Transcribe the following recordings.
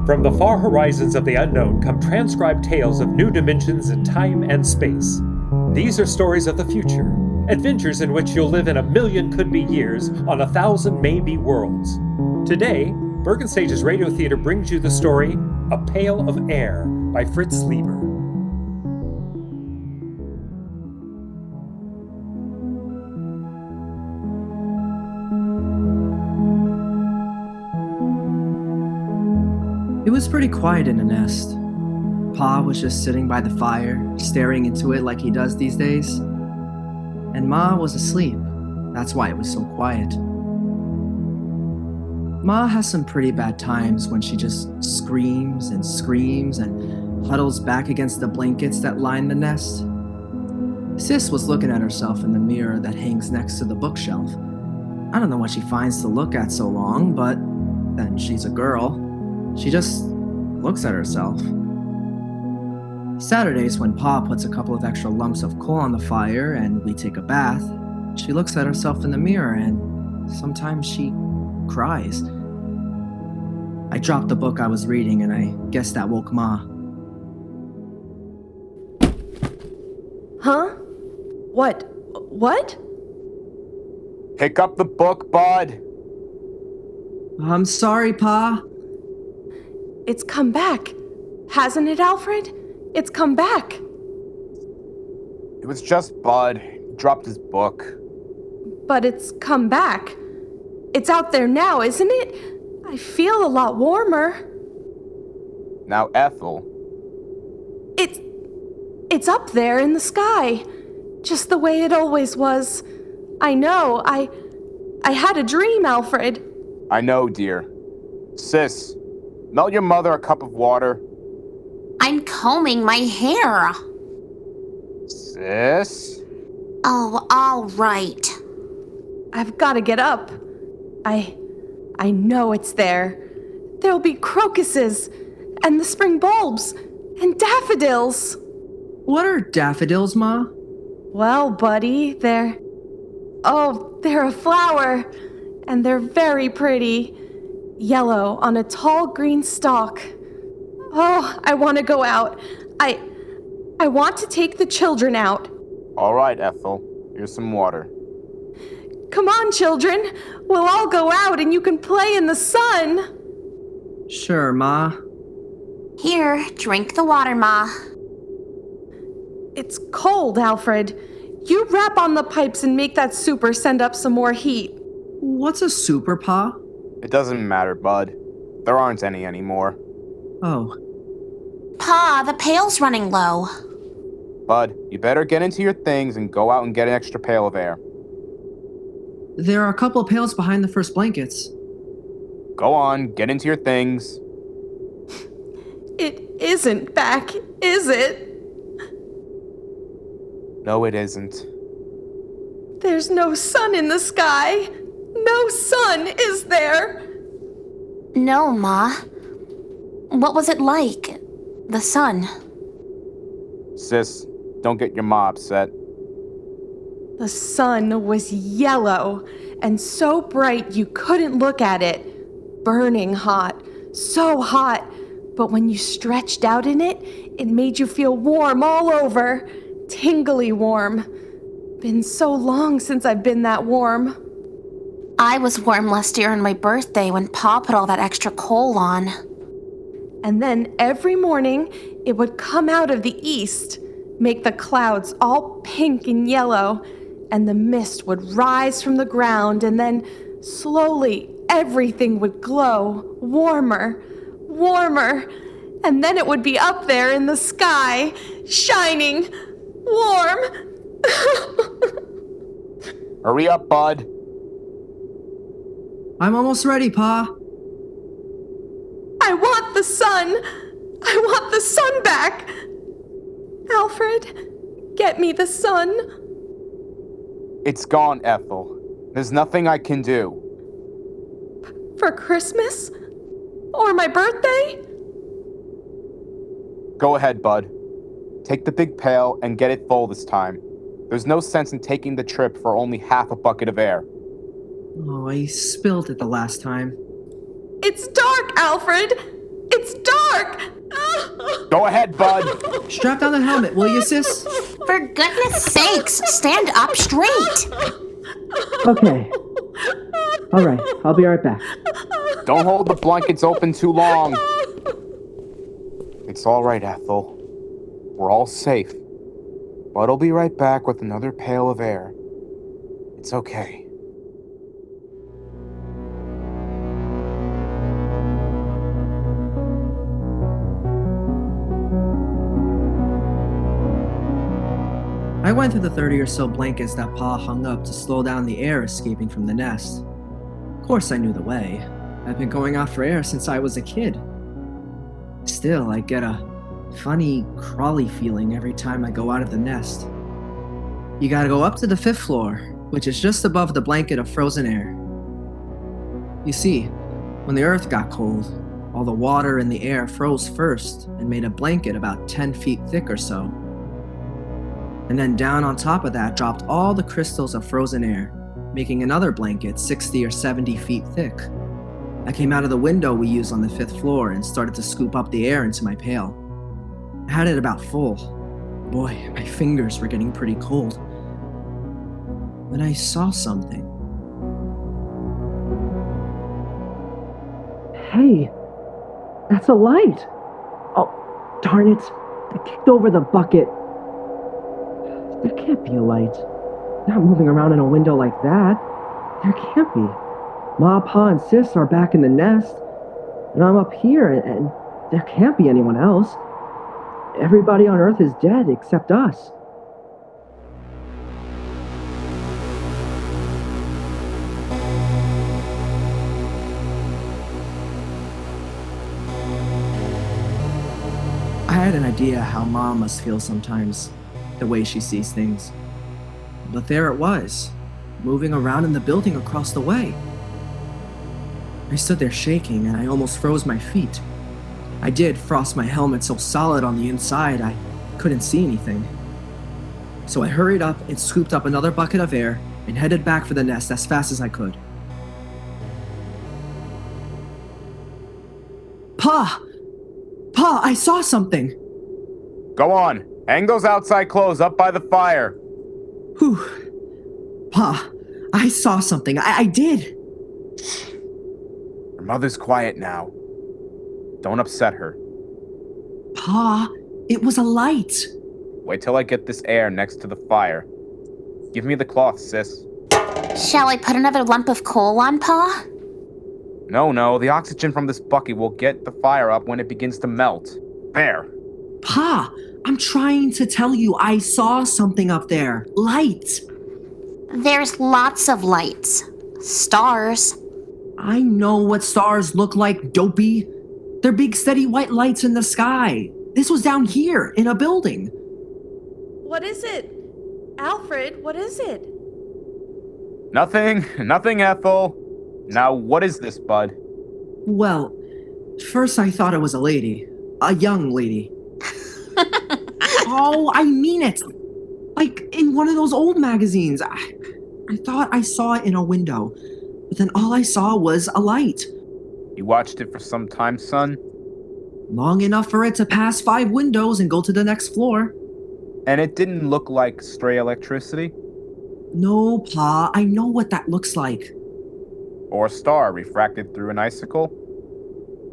From the far horizons of the unknown come transcribed tales of new dimensions in time and space. These are stories of the future, adventures in which you'll live in 1,000,000 could-be years on 1,000 maybe worlds. Today, Bergen Stage's Radio Theater brings you the story A Pail of Air by Fritz Lieber. It was pretty quiet in the nest. Pa was just sitting by the fire, staring into it like he does these days. And Ma was asleep. That's why it was so quiet. Ma has some pretty bad times when she just screams and huddles back against the blankets that line the nest. Sis was looking at herself in the mirror that hangs next to the bookshelf. I don't know what she finds to look at so long, but then she's a girl. She just looks at herself. Saturdays, when Pa puts a couple of extra lumps of coal on the fire and we take a bath, she looks at herself in the mirror and sometimes she cries. I dropped the book I was reading and I guess that woke Ma. Huh? What? Pick up the book, bud. I'm sorry, Pa. It's come back. Hasn't it, Alfred? It's come back. It was just Bud. He dropped his book. But it's come back. It's out there now, isn't it? I feel a lot warmer. Now, Ethel. It's up there in the sky. Just the way it always was. I know. I had a dream, Alfred. I know, dear. Sis, melt your mother a cup of water. I'm combing my hair. Sis? Oh, all right. I've got to get up. I know it's there. There'll be crocuses, and the spring bulbs, and daffodils. What are daffodils, Ma? Well, buddy, they're a flower, and they're very pretty. Yellow on a tall green stalk. Oh, I want to go out. I want to take the children out. All right, Ethel. Here's some water. Come on, children. We'll all go out and you can play in the sun. Sure, Ma. Here, drink the water, Ma. It's cold, Alfred. You rap on the pipes and make that super send up some more heat. What's a super, Pa? It doesn't matter, Bud. There aren't any anymore. Oh. Pa, the pail's running low. Bud, you better get into your things and go out and get an extra pail of air. There are a couple of pails behind the first blankets. Go on, get into your things. It isn't back, is it? No, it isn't. There's no sun in the sky. No sun, is there? No, Ma. What was it like? The sun. Sis, don't get your ma upset. The sun was yellow and so bright you couldn't look at it. Burning hot, so hot. But when you stretched out in it, it made you feel warm all over. Tingly warm. Been so long since I've been that warm. I was warm last year on my birthday when Pa put all that extra coal on. And then every morning, it would come out of the east, make the clouds all pink and yellow, and the mist would rise from the ground, and then slowly everything would glow, warmer, and then it would be up there in the sky, shining, warm. Hurry up, Bud. I'm almost ready, Pa. I want the sun. I want the sun back. Alfred, get me the sun. It's gone, Ethel. There's nothing I can do. For Christmas? Or my birthday? Go ahead, Bud. Take the big pail and get it full this time. There's no sense in taking the trip for only half a bucket of air. Oh, I spilled it the last time. It's dark, Alfred. It's dark! Go ahead, bud. Strap down the helmet, will you, sis? For goodness sakes, stand up straight. Okay. All right, I'll be right back. Don't hold the blankets open too long. It's all right, Ethel. We're all safe. Bud'll be right back with another pail of air. It's okay. I went through the 30 or so blankets that Pa hung up to slow down the air escaping from the nest. Of course, I knew the way. I've been going out for air since I was a kid. Still, I get a funny, crawly feeling every time I go out of the nest. You gotta go up to the 5th floor, which is just above the blanket of frozen air. You see, when the earth got cold, all the water in the air froze first and made a blanket about 10 feet thick or so. And then down on top of that dropped all the crystals of frozen air, making another blanket 60 or 70 feet thick. I came out of the window we use on the 5th floor and started to scoop up the air into my pail. I had it about full. Boy, my fingers were getting pretty cold. When I saw something. Hey, that's a light. Oh, darn it. I kicked over the bucket. There can't be a light. Not moving around in a window like that. There can't be. Ma, Pa, and Sis are back in the nest. And I'm up here, and there can't be anyone else. Everybody on Earth is dead except us. I had an idea how Mom must feel sometimes, the way she sees things. But there it was, moving around in the building across the way. I stood there shaking and I almost froze my feet. I did frost my helmet so solid on the inside I couldn't see anything. So I hurried up and scooped up another bucket of air and headed back for the nest as fast as I could. Pa! Pa, I saw something! Go on. Hang those outside clothes up by the fire. Whew. Pa, I saw something. I did. Your mother's quiet now. Don't upset her. Pa, it was a light. Wait till I get this air next to the fire. Give me the cloth, sis. Shall I put another lump of coal on, Pa? No, the oxygen from this bucket will get the fire up when it begins to melt. There. Pa, I'm trying to tell you I saw something up there. Light. There's lots of lights. Stars. I know what stars look like, dopey. They're big, steady white lights in the sky. This was down here, in a building. What is it? Alfred, what is it? Nothing, Ethel. Now, what is this, bud? Well, first I thought it was a lady. A young lady. Oh, I mean it. Like in one of those old magazines. I thought I saw it in a window, but then all I saw was a light. You watched it for some time, son? Long enough for it to pass 5 windows and go to the next floor. And it didn't look like stray electricity? No, Pa, I know what that looks like. Or a star refracted through an icicle?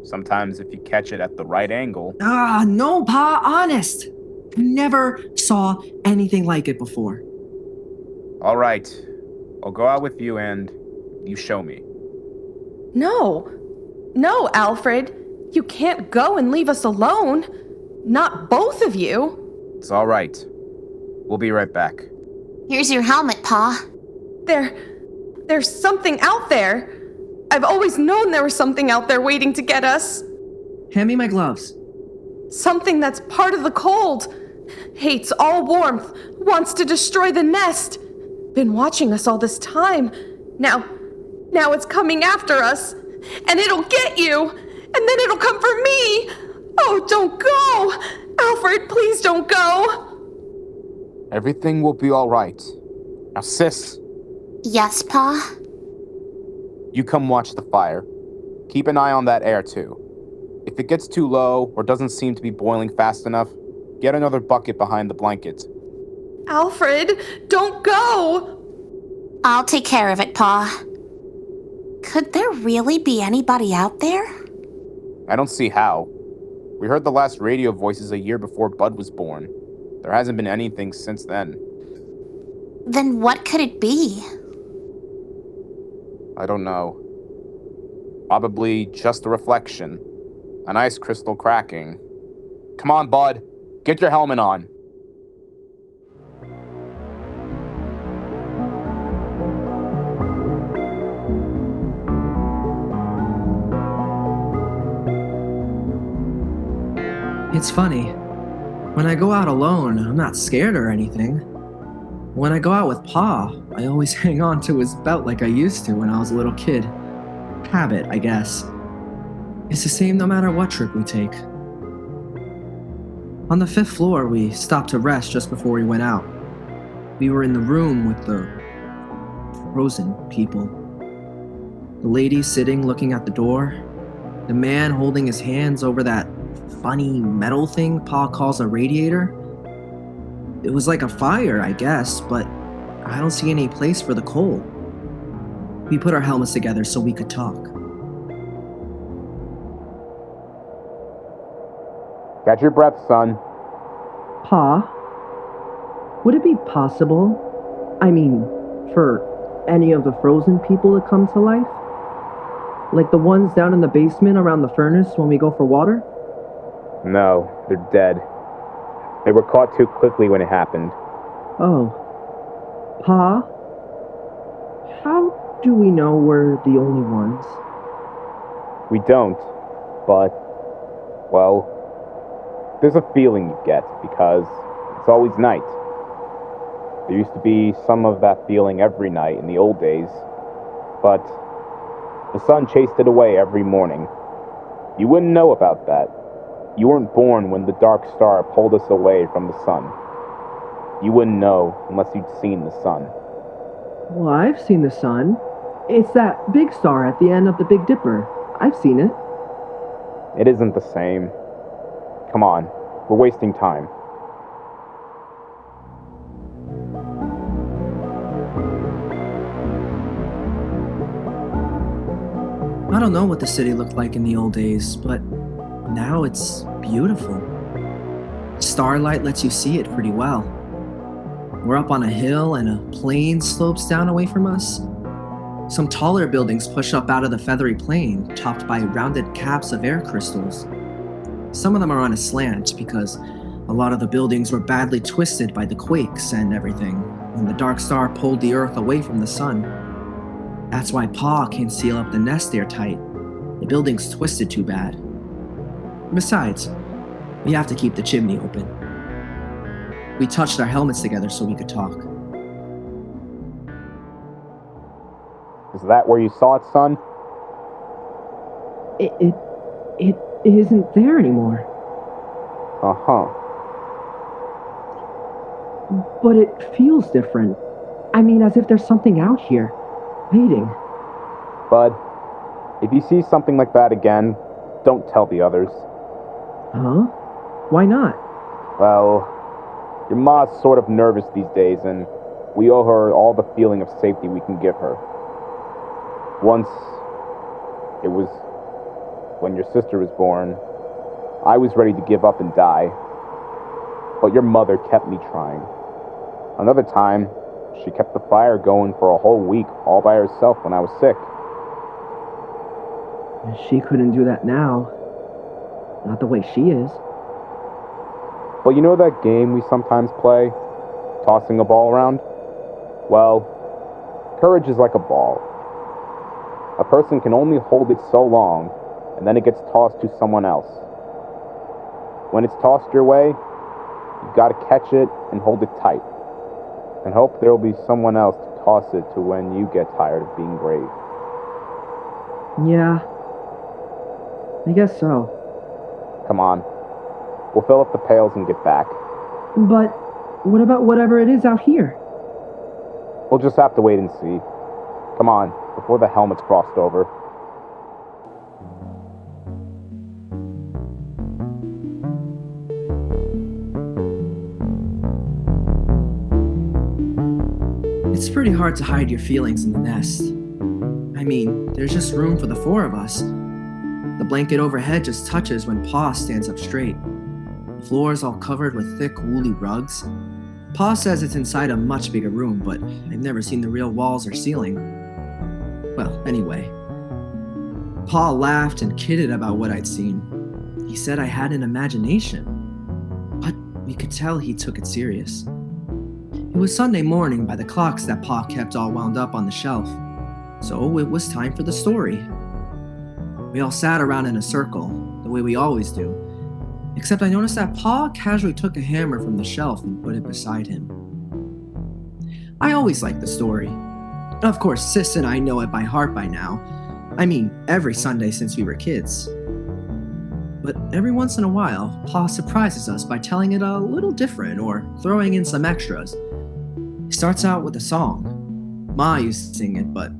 Sometimes if you catch it at the right angle. No, Pa, honest. I never saw anything like it before. All right. I'll go out with you and you show me. No, Alfred. You can't go and leave us alone. Not both of you. It's all right. We'll be right back. Here's your helmet, Pa. There's something out there. I've always known there was something out there waiting to get us. Hand me my gloves. Something that's part of the cold. Hates all warmth. Wants to destroy the nest. Been watching us all this time. Now it's coming after us. And it'll get you. And then it'll come for me. Oh, don't go. Alfred, please don't go. Everything will be all right. Now, sis. Yes, Pa? You come watch the fire. Keep an eye on that air, too. If it gets too low or doesn't seem to be boiling fast enough, get another bucket behind the blankets. Alfred, don't go! I'll take care of it, Pa. Could there really be anybody out there? I don't see how. We heard the last radio voices a year before Bud was born. There hasn't been anything since then. Then what could it be? I don't know. Probably just a reflection. An ice crystal cracking. Come on, Bud. Get your helmet on. It's funny. When I go out alone, I'm not scared or anything. When I go out with Pa, I always hang on to his belt like I used to when I was a little kid. Habit, I guess. It's the same no matter what trip we take. On the 5th floor, we stopped to rest just before we went out. We were in the room with the frozen people. The lady sitting looking at the door. The man holding his hands over that funny metal thing Pa calls a radiator. It was like a fire, I guess, but I don't see any place for the coal. We put our helmets together so we could talk. Catch your breath, son. Pa, would it be possible, for any of the frozen people to come to life? Like the ones down in the basement around the furnace when we go for water? No, they're dead. They were caught too quickly when it happened. Oh. Pa, how do we know we're the only ones? We don't, but, well, there's a feeling you get because it's always night. There used to be some of that feeling every night in the old days, but the sun chased it away every morning. You wouldn't know about that. You weren't born when the dark star pulled us away from the sun. You wouldn't know unless you'd seen the sun. Well, I've seen the sun. It's that big star at the end of the Big Dipper. I've seen it. It isn't the same. Come on, we're wasting time. I don't know what the city looked like in the old days, but now it's beautiful. Starlight lets you see it pretty well. We're up on a hill and a plain slopes down away from us. Some taller buildings push up out of the feathery plain, topped by rounded caps of air crystals. Some of them are on a slant because a lot of the buildings were badly twisted by the quakes and everything when the dark star pulled the earth away from the sun. That's why Pa can't seal up the nest airtight. The building's twisted too bad. Besides, we have to keep the chimney open. We touched our helmets together so we could talk. Is that where you saw it, son? It isn't there anymore. Uh-huh. But it feels different. As if there's something out here, waiting. Bud, if you see something like that again, don't tell the others. Huh? Why not? Well, your ma's sort of nervous these days, and we owe her all the feeling of safety we can give her. Once, it was when your sister was born, I was ready to give up and die. But your mother kept me trying. Another time, she kept the fire going for a whole week all by herself when I was sick. She couldn't do that now. Not the way she is. But you know that game we sometimes play? Tossing a ball around? Well, courage is like a ball. A person can only hold it so long, and then it gets tossed to someone else. When it's tossed your way, you've got to catch it and hold it tight, and hope there'll be someone else to toss it to when you get tired of being brave. Yeah, I guess so. Come on. We'll fill up the pails and get back. But what about whatever it is out here? We'll just have to wait and see. Come on, before the helmet's crossed over. It's pretty hard to hide your feelings in the nest. I mean, there's just room for the four of us. The blanket overhead just touches when Pa stands up straight. The floor is all covered with thick, woolly rugs. Pa says it's inside a much bigger room, but I've never seen the real walls or ceiling. Well, anyway. Pa laughed and kidded about what I'd seen. He said I had an imagination, but you could tell he took it serious. It was Sunday morning by the clocks that Pa kept all wound up on the shelf, so it was time for the story. We all sat around in a circle, the way we always do, except I noticed that Pa casually took a hammer from the shelf and put it beside him. I always liked the story. Of course, Sis and I know it by heart by now. I mean, every Sunday since we were kids. But every once in a while, Pa surprises us by telling it a little different or throwing in some extras. He starts out with a song. Ma used to sing it, but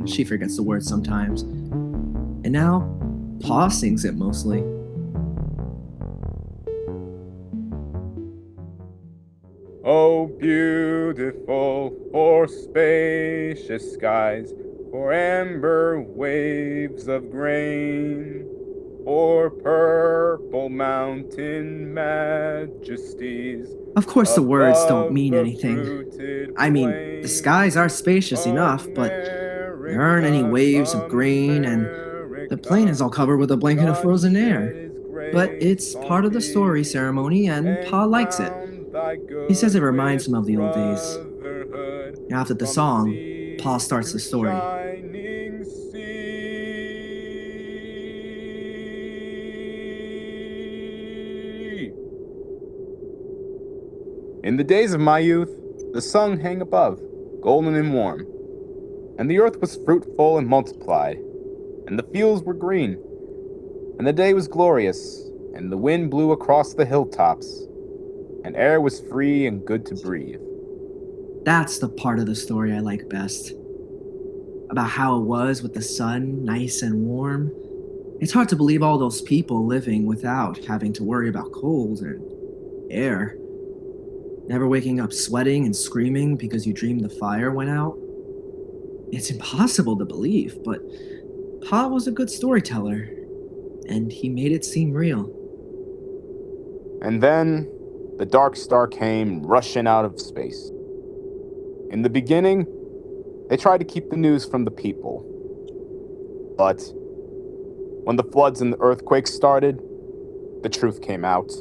she forgets the words sometimes. And now, Pa sings it mostly. Oh, beautiful for spacious skies, for amber waves of grain, for purple mountain majesties. Of course, the words don't mean anything. I mean, the skies are spacious enough, but there aren't any waves of grain, and the plain is all covered with a blanket of frozen air. But it's part of the story ceremony, and Pa likes it. He says it reminds him of the old days. After the song, Pa starts the story. In the days of my youth, the sun hung above, golden and warm, and the earth was fruitful and multiplied, and the fields were green, and the day was glorious, and the wind blew across the hilltops, and air was free and good to breathe. That's the part of the story I like best. About how it was with the sun, nice and warm. It's hard to believe all those people living without having to worry about cold and air. Never waking up sweating and screaming because you dreamed the fire went out. It's impossible to believe, but Pa was a good storyteller, and he made it seem real. And then, the Dark Star came rushing out of space. In the beginning, they tried to keep the news from the people. But when the floods and the earthquakes started, the truth came out.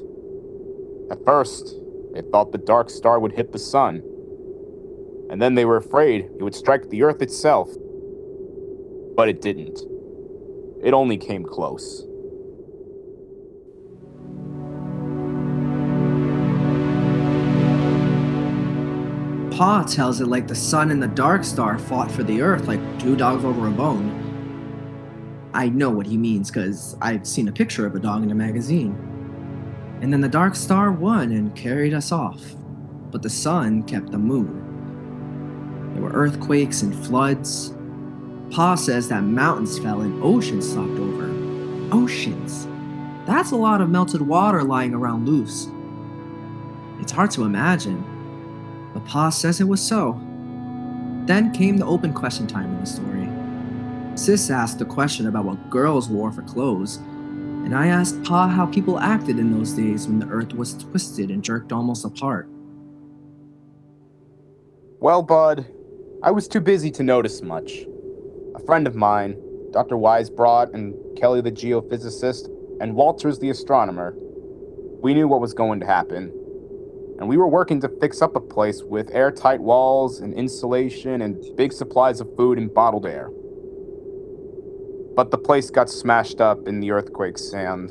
At first, they thought the Dark Star would hit the sun. And then they were afraid it would strike the earth itself. But it didn't. It only came close. Pa tells it like the sun and the Dark Star fought for the earth like two dogs over a bone. I know what he means because I've seen a picture of a dog in a magazine. And then the Dark Star won and carried us off, but the sun kept the moon. There were earthquakes and floods. Pa says that mountains fell and oceans stopped over. Oceans. That's a lot of melted water lying around loose. It's hard to imagine, but Pa says it was so. Then came the open question time in the story. Sis asked a question about what girls wore for clothes, and I asked Pa how people acted in those days when the earth was twisted and jerked almost apart. Well, Bud, I was too busy to notice much. A friend of mine, Dr. Weisbrot and Kelly the geophysicist, and Walters the astronomer, we knew what was going to happen. And we were working to fix up a place with airtight walls and insulation and big supplies of food and bottled air. But the place got smashed up in the earthquakes and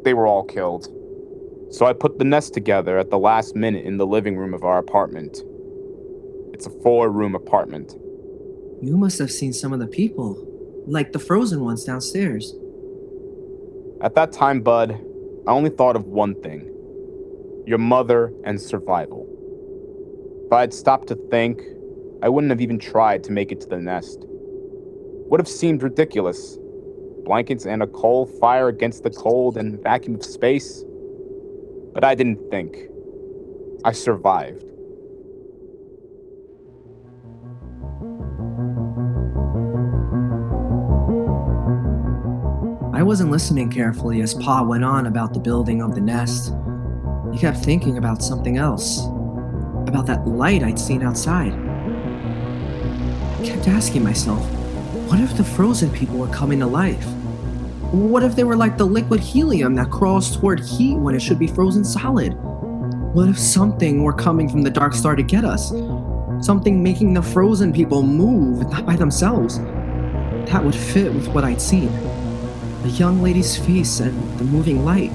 they were all killed. So I put the nest together at the last minute in the living room of our apartment. It's a 4-room apartment. You must have seen some of the people, like the frozen ones downstairs. At that time, Bud, I only thought of one thing. Your mother and survival. If I had stopped to think, I wouldn't have even tried to make it to the nest. Would have seemed ridiculous. Blankets and a coal fire against the cold and vacuum of space. But I didn't think. I survived. I wasn't listening carefully as Pa went on about the building of the nest. He kept thinking about something else, about that light I'd seen outside. I kept asking myself, what if the frozen people were coming to life? What if they were like the liquid helium that crawls toward heat when it should be frozen solid? What if something were coming from the dark star to get us? Something making the frozen people move, not by themselves. That would fit with what I'd seen. A young lady's face and the moving light.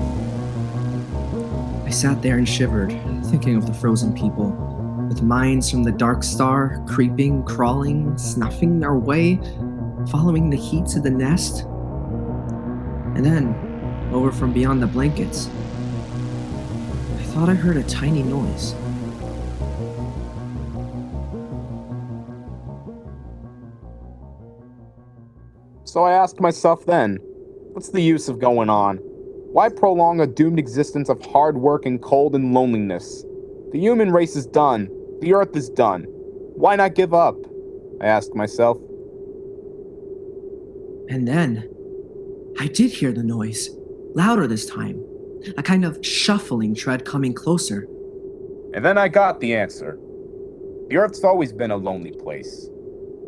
I sat there and shivered, thinking of the frozen people, with minds from the dark star, creeping, crawling, snuffing their way, following the heat to the nest. And then, over from beyond the blankets, I thought I heard a tiny noise. So I asked myself then, what's the use of going on? Why prolong a doomed existence of hard work and cold and loneliness? The human race is done. The earth is done. Why not give up? I asked myself. And then, I did hear the noise, louder this time, a kind of shuffling tread coming closer. And then I got the answer. The Earth's always been a lonely place.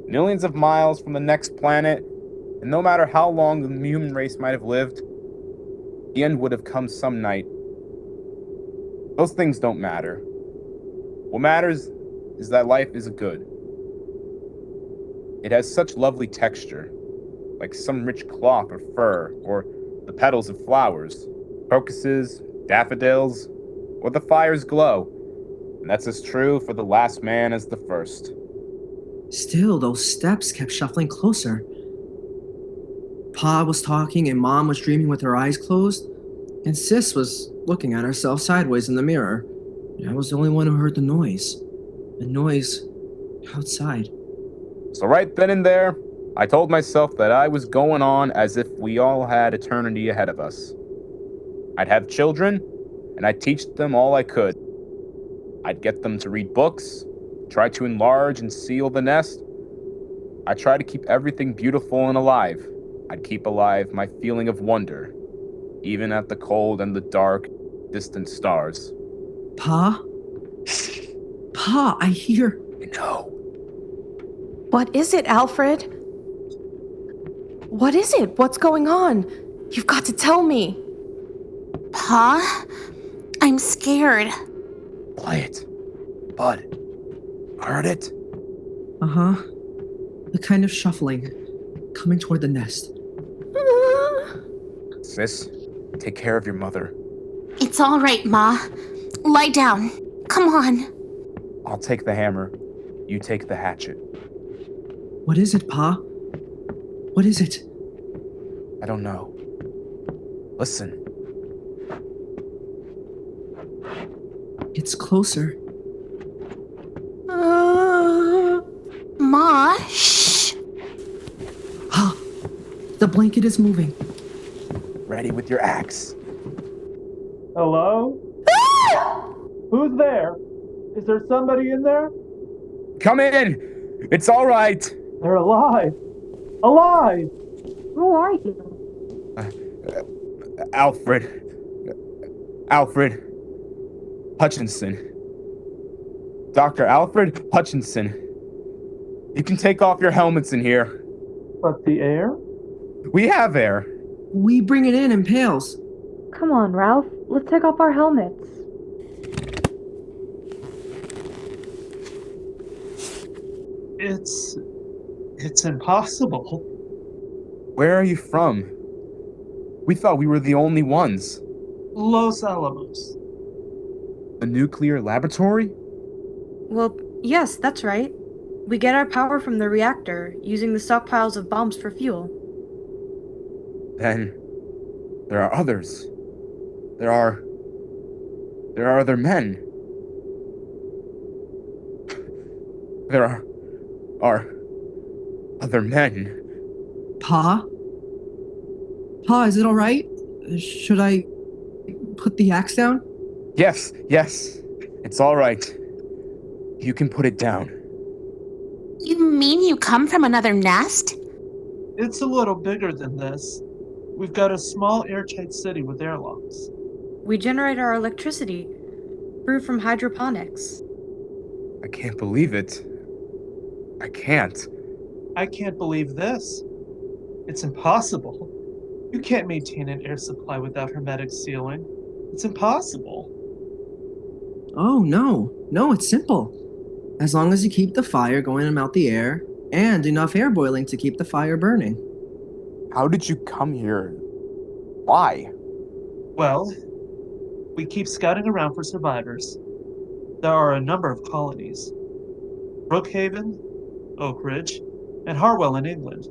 Millions of miles from the next planet, and no matter how long the human race might have lived, the end would have come some night. Those things don't matter. What matters is that life is good. It has such lovely texture, like some rich cloth or fur, or the petals of flowers, crocuses, daffodils, or the fire's glow. And that's as true for the last man as the first. Still, those steps kept shuffling closer. Pa was talking and Mom was dreaming with her eyes closed, and Sis was looking at herself sideways in the mirror. I was the only one who heard the noise. The noise outside. So right then and there, I told myself that I was going on as if we all had eternity ahead of us. I'd have children, and I'd teach them all I could. I'd get them to read books, try to enlarge and seal the nest. I'd try to keep everything beautiful and alive. I'd keep alive my feeling of wonder, even at the cold and the dark, distant stars. Pa? Pa, I hear... No. What is it, Alfred? What is it? What's going on? You've got to tell me. Pa? I'm scared. Quiet. Bud. Heard it? Uh-huh. The kind of shuffling, coming toward the nest. Sis, take care of your mother. It's all right, Ma. Lie down. Come on. I'll take the hammer. You take the hatchet. What is it, Pa? What is it? I don't know. Listen. It's closer. Ma, shh. Ah, the blanket is moving. Ready with your axe. Hello? Who's there? Is there somebody in there? Come in! It's all right! They're alive! Alive! Who are you? Alfred Hutchinson. Dr. Alfred Hutchinson. You can take off your helmets in here. But the air? We have air. We bring it in pails. Come on, Ralph. Let's take off our helmets. It's impossible. Where are you from? We thought we were the only ones. Los Alamos. A nuclear laboratory? Well, yes, that's right. We get our power from the reactor, using the stockpiles of bombs for fuel. Then there are others. There are other men. There are other men. Pa? Pa, is it all right? Should I put the axe down? Yes, it's all right. You can put it down. You mean you come from another nest? It's a little bigger than this. We've got a small airtight city with airlocks. We generate our electricity, brewed from hydroponics. I can't believe it. I can't. I can't believe this. It's impossible. You can't maintain an air supply without hermetic sealing. It's impossible. Oh, no. No, it's simple. As long as you keep the fire going out the air, and enough air boiling to keep the fire burning. How did you come here? Why? Well, we keep scouting around for survivors. There are a number of colonies: Brookhaven, Oak Ridge, and Harwell in England,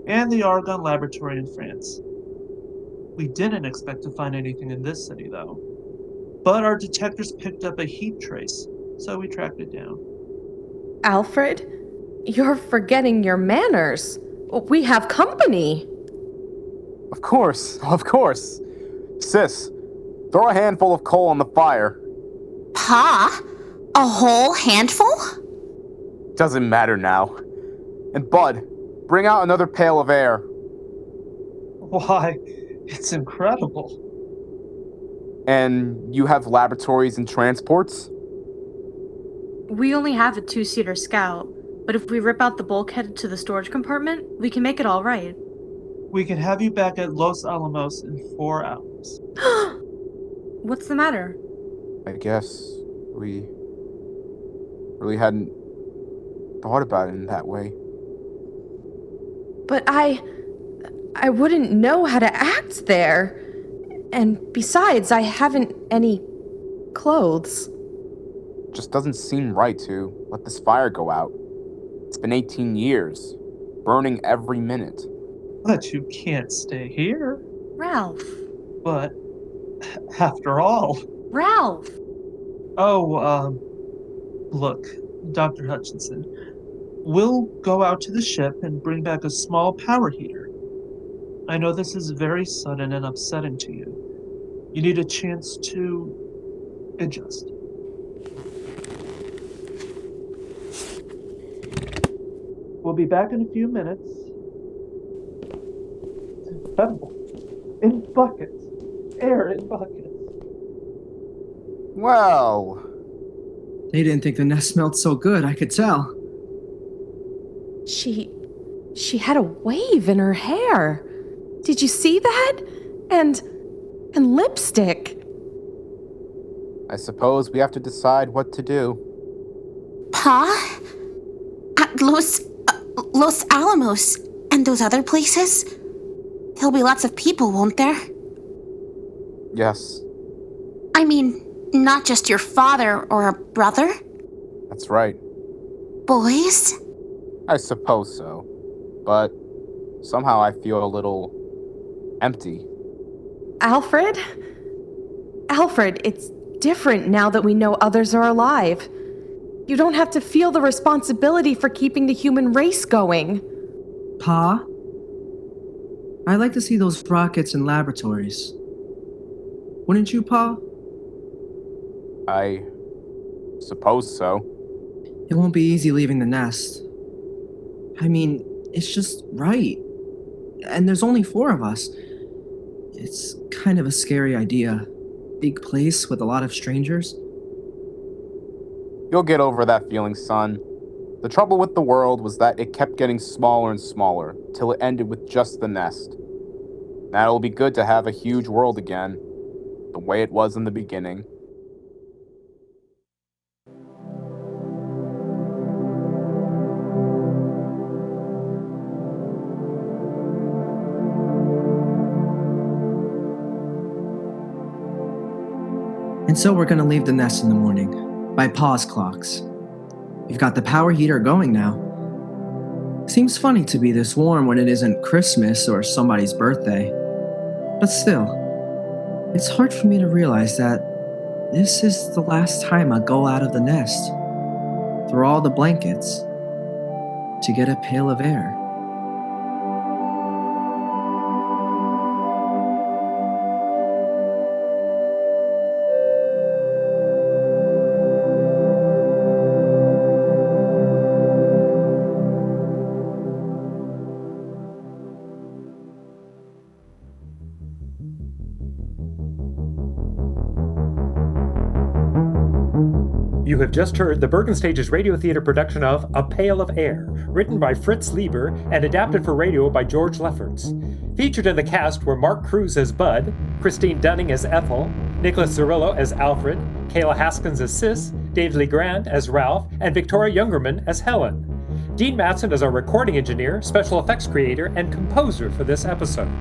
and the Argonne Laboratory in France. We didn't expect to find anything in this city, though. But our detectors picked up a heat trace, so we tracked it down. Alfred, you're forgetting your manners. We have company. Of course, of course. Sis, throw a handful of coal on the fire. Pa? A whole handful? Doesn't matter now. And Bud, bring out another pail of air. Why, it's incredible. And you have laboratories and transports? We only have a 2-seater Scout, but if we rip out the bulkhead to the storage compartment, we can make it all right. We can have you back at Los Alamos in 4 hours. What's the matter? I guess we really hadn't thought about it in that way. But I wouldn't know how to act there. And besides, I haven't any clothes. Just doesn't seem right to let this fire go out. It's been 18 years, burning every minute. But you can't stay here. Ralph. But after all. Ralph! Oh, look, Dr. Hutchinson. We'll go out to the ship and bring back a small power heater. I know this is very sudden and upsetting to you. You need a chance to adjust. We'll be back in a few minutes. It's incredible. In buckets. Air in buckets. Well, They didn't think the nest smelled so good, I could tell. She had a wave in her hair. Did you see that? And lipstick. I suppose we have to decide what to do. Pa? At Los Alamos and those other places? There'll be lots of people, won't there? Yes, I mean, not just your father or a brother? that's right. Boys? I suppose so. But somehow I feel a little empty. Alfred? Alfred, it's different now that we know others are alive. You don't have to feel the responsibility for keeping the human race going. Pa? I'd like to see those rockets in laboratories. Wouldn't you, Pa? I suppose so. It won't be easy leaving the nest. I mean, it's just right. And there's only 4 of us. It's kind of a scary idea. Big place with a lot of strangers. You'll get over that feeling, son. The trouble with the world was that it kept getting smaller and smaller, till it ended with just the nest. Now it'll be good to have a huge world again, the way it was in the beginning. And so we're gonna leave the nest in the morning, by Pa's clocks. We've got the power heater going now. Seems funny to be this warm when it isn't Christmas or somebody's birthday. But still, it's hard for me to realize that this is the last time I go out of the nest, through all the blankets, to get a pail of air. You have just heard the Bergen Stage's radio theater production of A Pail of Air, written by Fritz Lieber and adapted for radio by George Lefferts. Featured in the cast were Mark Cruz as Bud, Christine Dunning as Ethel, Nicholas Zerillo as Alfred, Kayla Haskins as Sis, Dave Legrand as Ralph, and Victoria Youngerman as Helen. Dean Matson is our recording engineer, special effects creator, and composer for this episode.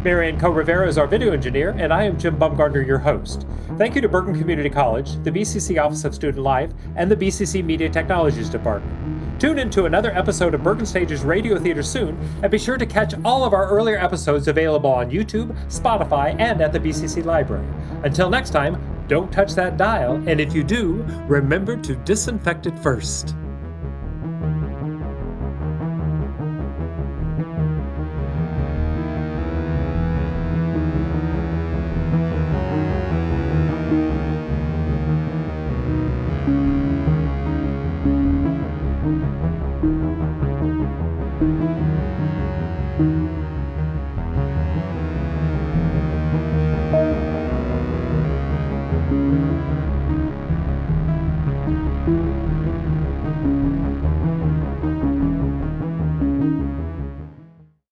Marianne Co-Rivera is our video engineer, and I am Jim Bumgardner, your host. Thank you to Bergen Community College, the BCC Office of Student Life, and the BCC Media Technologies Department. Tune in to another episode of Bergen Stage's Radio Theater soon, and be sure to catch all of our earlier episodes available on YouTube, Spotify, and at the BCC Library. Until next time, don't touch that dial, and if you do, remember to disinfect it first.